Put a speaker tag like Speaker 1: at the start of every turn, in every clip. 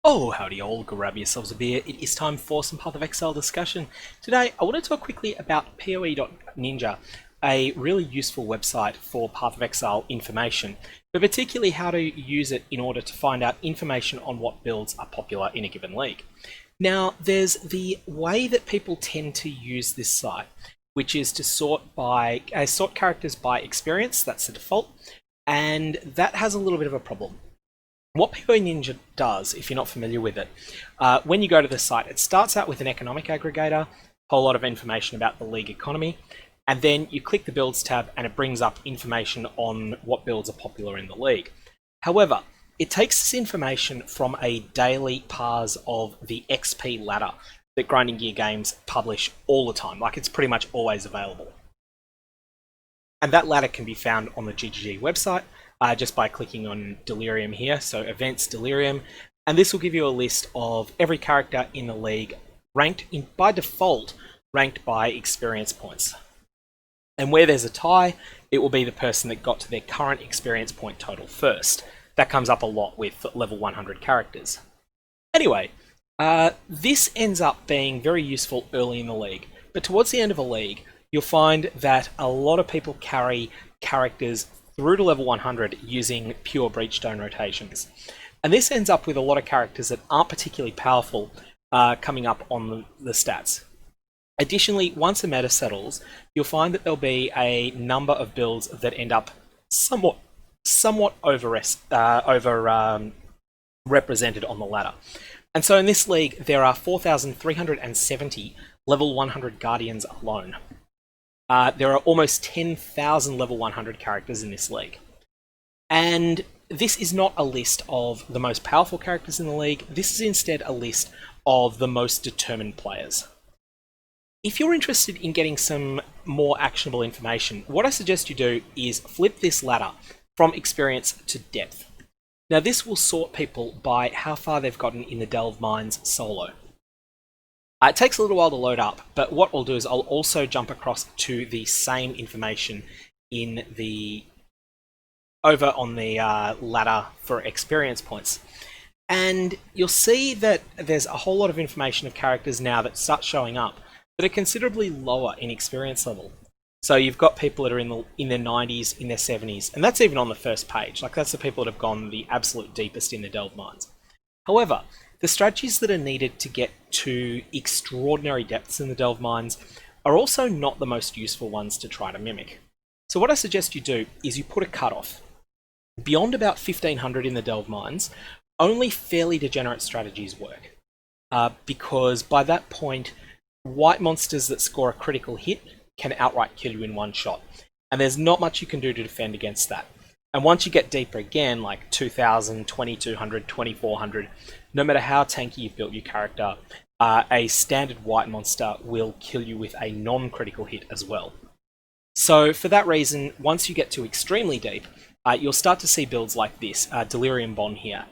Speaker 1: Oh, howdy all, grab yourselves a beer. It is time for some Path of Exile discussion. Today, I want to talk quickly about poe.ninja, a really useful website for Path of Exile information, but particularly how to use it in order to find out information on what builds are popular in a given league. Now, there's the way that people tend to use this site, which is to sort characters by experience. That's the default, and that has a little bit of a problem. What poe.ninja does, if you're not familiar with it, when you go to the site, it starts out with an economic aggregator, a whole lot of information about the league economy, and then you click the builds tab and it brings up information on what builds are popular in the league. However, it takes this information from a daily parse of the XP ladder that Grinding Gear Games publish all the time, like it's pretty much always available. And that ladder can be found on the GGG website, just by clicking on Delirium here, so Events Delirium, and this will give you a list of every character in the league ranked by default, ranked by experience points. And where there's a tie, it will be the person that got to their current experience point total first. That comes up a lot with level 100 characters. Anyway, this ends up being very useful early in the league, but towards the end of a league, you'll find that a lot of people carry characters through to level 100 using pure breachstone rotations. And this ends up with a lot of characters that aren't particularly powerful coming up on the stats. Additionally, once a meta settles, you'll find that there'll be a number of builds that end up somewhat represented on the ladder. And so in this league, there are 4,370 level 100 Guardians alone. There are almost 10,000 level 100 characters in this league. And this is not a list of the most powerful characters in the league, this is instead a list of the most determined players. If you're interested in getting some more actionable information, what I suggest you do is flip this ladder from experience to depth. Now this will sort people by how far they've gotten in the Delve Mines solo. It takes a little while to load up, but what I'll do is I'll also jump across to the same information over on the ladder for experience points. And you'll see that there's a whole lot of information of characters now that start showing up that are considerably lower in experience level. So you've got people that are in their 90s, in their 70s, and that's even on the first page. Like that's the people that have gone the absolute deepest in the Delve Mines. However, the strategies that are needed to get to extraordinary depths in the Delve Mines are also not the most useful ones to try to mimic. So what I suggest you do is you put a cutoff. Beyond about 1500 in the Delve Mines, only fairly degenerate strategies work. Because by that point, white monsters that score a critical hit can outright kill you in one shot. And there's not much you can do to defend against that. And once you get deeper again, like 2000, 2200, 2400, no matter how tanky you've built your character, a standard white monster will kill you with a non-critical hit as well. So for that reason, once you get to extremely deep, you'll start to see builds like this, Delirium Bond here.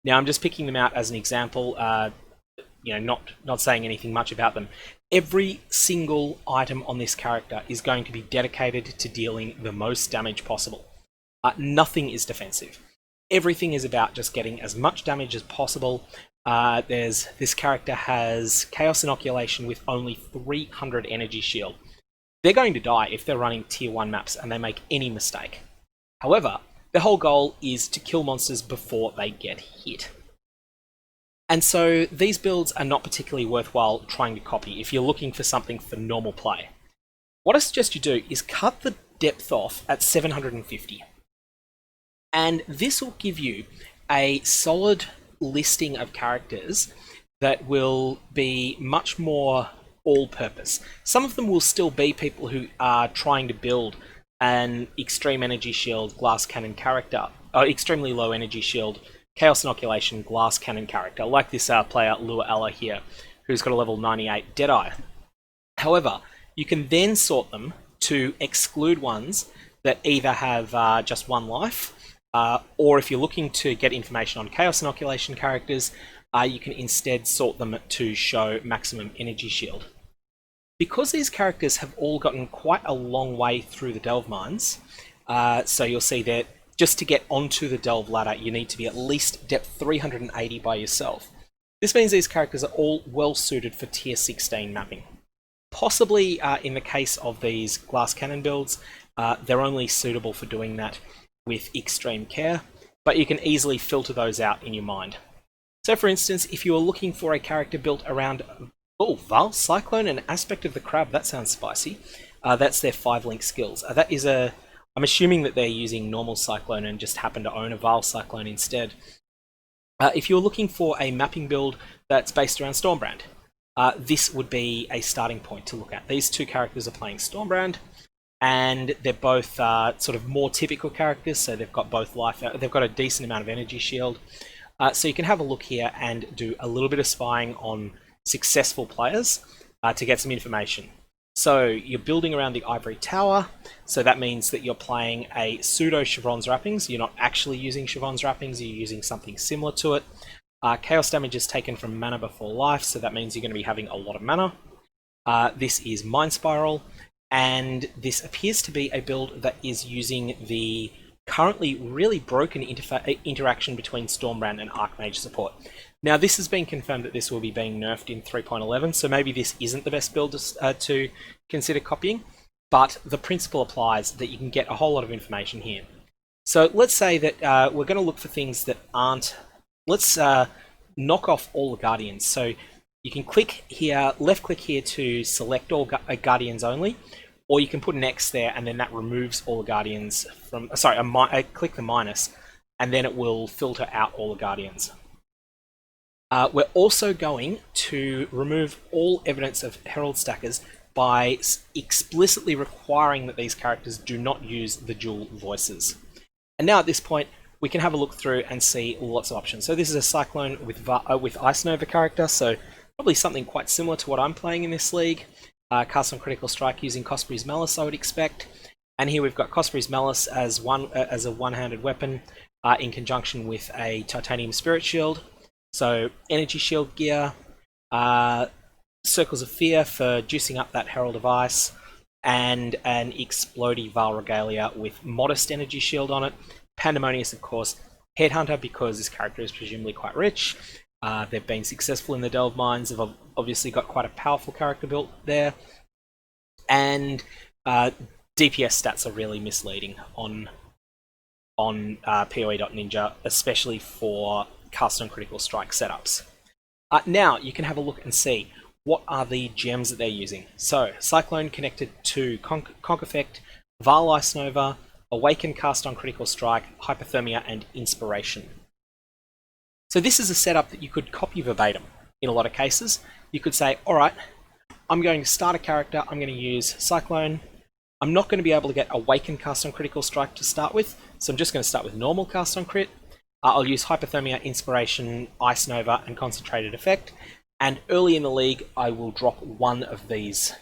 Speaker 1: Now I'm just picking them out as an example, not saying anything much about them. Every single item on this character is going to be dedicated to dealing the most damage possible. Nothing is defensive. Everything is about just getting as much damage as possible. This character has Chaos Inoculation with only 300 energy shield. They're going to die if they're running tier 1 maps and they make any mistake. However, the whole goal is to kill monsters before they get hit. And so these builds are not particularly worthwhile trying to copy if you're looking for something for normal play. What I suggest you do is cut the depth off at 750. And this will give you a solid listing of characters that will be much more all-purpose. Some of them will still be people who are trying to build an extreme energy shield glass cannon character, or extremely low energy shield chaos inoculation glass cannon character, like this player Lua Ella here, who's got a level 98 Deadeye. However, you can then sort them to exclude ones that either have just one life, or if you're looking to get information on Chaos Inoculation characters, you can instead sort them to show maximum energy shield. Because these characters have all gotten quite a long way through the Delve Mines, so you'll see that just to get onto the Delve ladder, you need to be at least depth 380 by yourself. This means these characters are all well suited for tier 16 mapping. Possibly in the case of these glass cannon builds, they're only suitable for doing that with extreme care, but you can easily filter those out in your mind. So for instance, if you are looking for a character built around Val, Cyclone, and Aspect of the Crab, that sounds spicy. That's their 5-link skills. I'm assuming that they're using normal Cyclone and just happen to own a Val Cyclone instead. If you're looking for a mapping build that's based around Stormbrand, this would be a starting point to look at. These two characters are playing Stormbrand, and they're both sort of more typical characters, so they've got both life, they've got a decent amount of energy shield. So you can have a look here and do a little bit of spying on successful players to get some information. So you're building around the Ivory Tower, so that means that you're playing a pseudo Chevron's Wrappings. You're not actually using Chevron's Wrappings, you're using something similar to it. Chaos damage is taken from mana before life, so that means you're going to be having a lot of mana. This is Mind Spiral, and this appears to be a build that is using the currently really broken interaction between Stormbrand and Archmage support. Now, this has been confirmed that this will be being nerfed in 3.11, so maybe this isn't the best build to consider copying, but the principle applies that you can get a whole lot of information here. So let's say that we're going to look for things that aren't... Let's knock off all the Guardians. So you can click here, left click here to select all Guardians only, or you can put an X there and then that removes all the Guardians from... Sorry, click the minus, and then it will filter out all the Guardians. We're also going to remove all evidence of Herald Stackers by explicitly requiring that these characters do not use the dual voices. And now at this point, we can have a look through and see lots of options. So this is a Cyclone with Ice Nova character, so probably something quite similar to what I'm playing in this league. Cast on Critical Strike using Cosbury's Malice, I would expect. And here we've got Cosbury's Malice as a one-handed weapon in conjunction with a Titanium Spirit Shield. So Energy Shield gear, Circles of Fear for juicing up that Herald of Ice, and an Explodey Val Regalia with modest Energy Shield on it. Pandemonious, of course. Headhunter, because this character is presumably quite rich. They've been successful in the Delve Mines. They've obviously got quite a powerful character built there. And DPS stats are really misleading on poe.ninja, especially for Cast on Critical Strike setups. Now you can have a look and see what are the gems that they're using. So Cyclone connected to Conk Effect, Val Ice Nova, Awaken Cast on Critical Strike, Hypothermia, and Inspiration. So this is a setup that you could copy verbatim in a lot of cases. You could say, alright, I'm going to start a character, I'm going to use Cyclone. I'm not going to be able to get Awaken Cast on Critical Strike to start with, so I'm just going to start with normal Cast on Crit. I'll use Hypothermia, Inspiration, Ice Nova, and Concentrated Effect. And early in the league, I will drop one of these.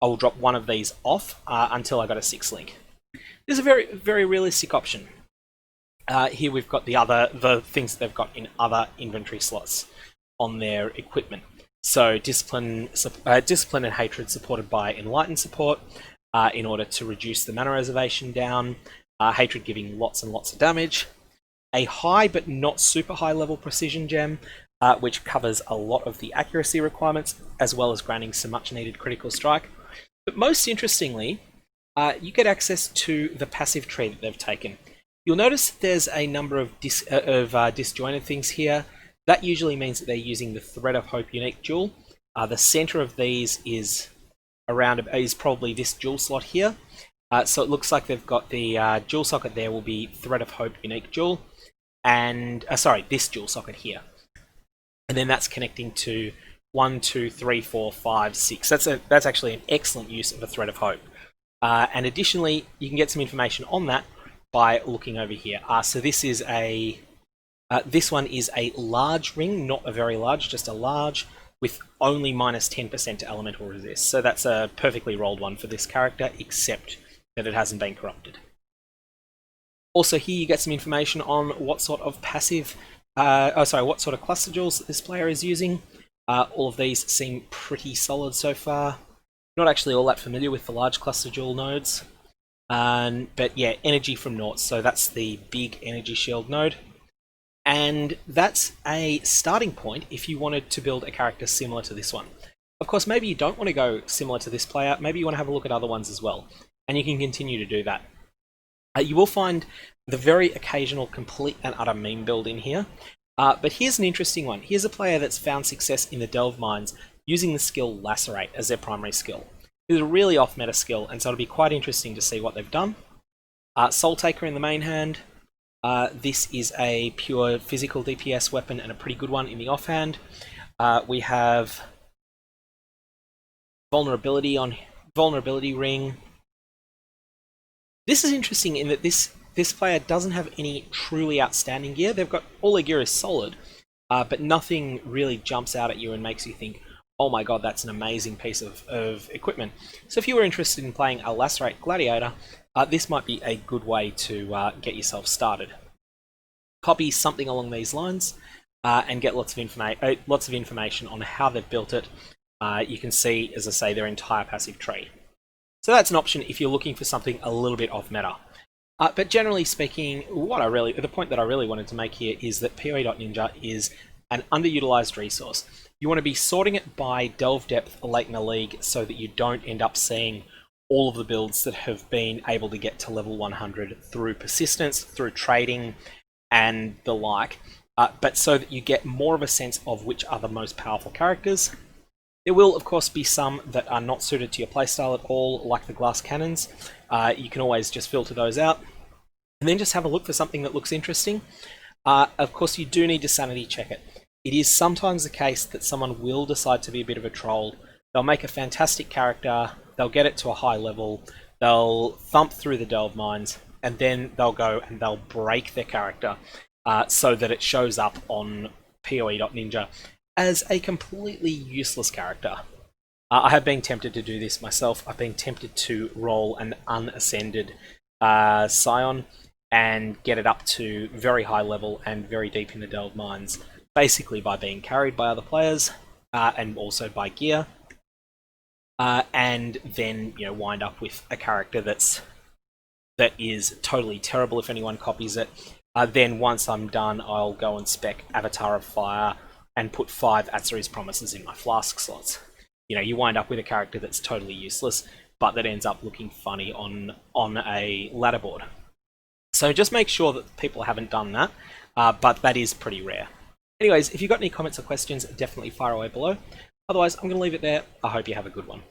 Speaker 1: I will drop one of these off until I got a 6-link. This is a very, very realistic option. Here we've got the things that they've got in other inventory slots on their equipment. So Discipline and Hatred supported by Enlightened support in order to reduce the mana reservation down. Hatred giving lots and lots of damage. A high but not super high level Precision Gem, which covers a lot of the accuracy requirements, as well as granting some much needed Critical Strike. But most interestingly, you get access to the passive tree that they've taken. You'll notice that there's a number of disjointed things here. That usually means that they're using the Thread of Hope unique jewel. The center of these is probably this jewel slot here. So it looks like they've got the jewel socket there will be Thread of Hope unique jewel, and this jewel socket here, and then that's connecting to 1, 2, 3, 4, 5, 6. That's actually an excellent use of a Thread of Hope. And additionally, you can get some information on that by looking over here. So this is this one is a large ring, not a very large, just a large, with only minus 10% to elemental resist. So that's a perfectly rolled one for this character, except that it hasn't been corrupted. Also here you get some information on what sort of what sort of cluster jewels that this player is using. All of these seem pretty solid so far. Not actually all that familiar with the large cluster jewel nodes. But yeah, energy from naught, so that's the big energy shield node. And that's a starting point if you wanted to build a character similar to this one. Of course, maybe you don't want to go similar to this player, maybe you want to have a look at other ones as well, and you can continue to do that. You will find the very occasional complete and utter meme build in here, but here's an interesting one. Here's a player that's found success in the Delve Mines using the skill Lacerate as their primary skill. It's a really off-meta skill, and so it'll be quite interesting to see what they've done. Soul Taker in the main hand. This is a pure physical DPS weapon and a pretty good one in the offhand. We have Vulnerability Ring. This is interesting in that this player doesn't have any truly outstanding gear. They've got all their gear is solid, but nothing really jumps out at you and makes you think, oh my god, that's an amazing piece of equipment. So if you were interested in playing a Lacerate Gladiator, this might be a good way to get yourself started. Copy something along these lines and get lots of information on how they've built it. You can see, as I say, their entire passive tree. So that's an option if you're looking for something a little bit off meta. But generally speaking, the point that I really wanted to make here is that poe.ninja is an underutilized resource. You want to be sorting it by delve depth late in the league so that you don't end up seeing all of the builds that have been able to get to level 100 through persistence, through trading, and the like, but so that you get more of a sense of which are the most powerful characters. There will, of course, be some that are not suited to your playstyle at all, like the glass cannons. You can always just filter those out, and then just have a look for something that looks interesting. Of course, you do need to sanity check it. It is sometimes the case that someone will decide to be a bit of a troll. They'll make a fantastic character, they'll get it to a high level, they'll thump through the delve mines, and then they'll go and they'll break their character so that it shows up on poe.ninja as a completely useless character. I have been tempted to do this myself. I've been tempted to roll an unascended Scion and get it up to very high level and very deep in the delve mines, basically by being carried by other players and also by gear, and then wind up with a character that is totally terrible if anyone copies it. Then once I'm done, I'll go and spec Avatar of Fire and put 5 Atziri's Promises in my flask slots. You wind up with a character that's totally useless, but that ends up looking funny on a ladder board. So just make sure that people haven't done that, but that is pretty rare. Anyways, if you've got any comments or questions, definitely fire away below. Otherwise, I'm going to leave it there. I hope you have a good one.